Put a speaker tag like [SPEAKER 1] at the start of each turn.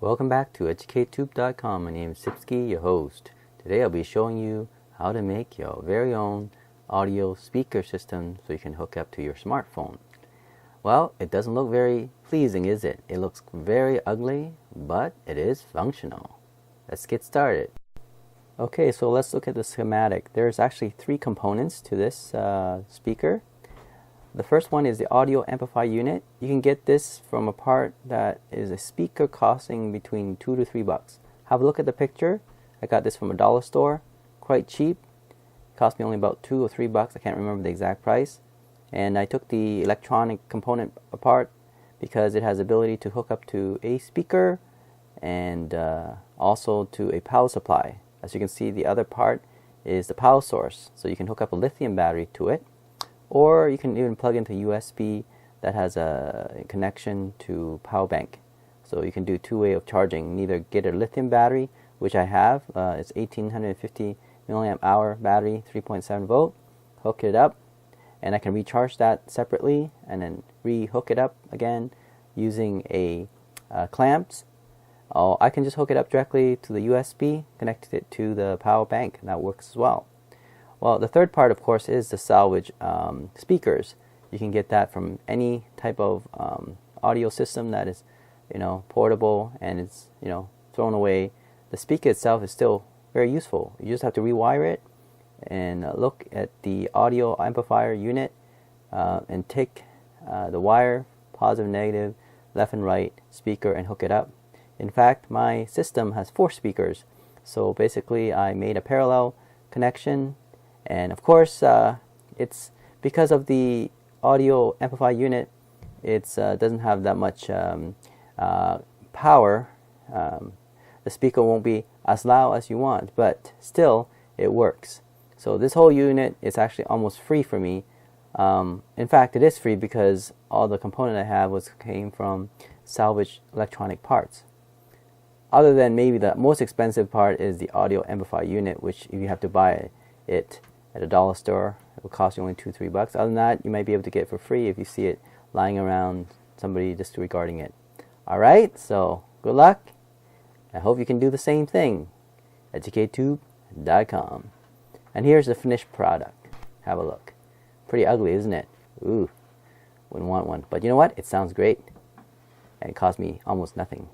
[SPEAKER 1] Welcome back to EducateTube.com. My name is Sipsky, your host. Today I'll be showing you how to make your very own audio speaker system so you can hook up to your smartphone. Well, it doesn't look very pleasing, is it? It looks very ugly, but it is functional. Let's get started. Okay, so let's look at the schematic. There's actually three components to this speaker. The first one is the audio amplifier unit. You can get this from a part that is a speaker costing between $2 to $3. Have a look at the picture. I got this from a dollar store, quite cheap. It cost me only about $2 or $3. I can't remember the exact price. And I took the electronic component apart because it has the ability to hook up to a speaker and also to a power supply. As you can see, the other part is the power source, so you can hook up a lithium battery to it. Or you can even plug into USB that has a connection to power bank. So you can do two-way of charging. Either get a lithium battery, which I have. It's 1850 milliamp hour battery, 3.7 volt. Hook it up, and I can recharge that separately, and then re-hook it up again using a clamps. I can just hook it up directly to the USB, connect it to the power bank, and that works as well. Well, the third part, of course, is the Salvaged speakers. You can get that from any type of audio system that is, portable and it's, thrown away. The speaker itself is still very useful. You just have to rewire it and look at the audio amplifier unit and take the wire, positive, negative, left and right speaker, and hook it up. In fact, my system has 4 speakers. So basically, I made a parallel connection. And of course, it's because of the audio amplifier unit, it doesn't have that much power. The speaker won't be as loud as you want, but still, it works. So this whole unit is actually almost free for me. In fact, it is free because all the component I have came from salvaged electronic parts. Other than maybe the most expensive part is the audio amplifier unit, which if you have to buy it at a dollar store, it will cost you only $2 to $3. Other than that, you might be able to get it for free if you see it lying around, somebody disregarding it. Alright, so good luck. I hope you can do the same thing. EducateTube.com. And here's the finished product. Have a look. Pretty ugly, isn't it? Ooh, wouldn't want one. But you know what? It sounds great. And it cost me almost nothing.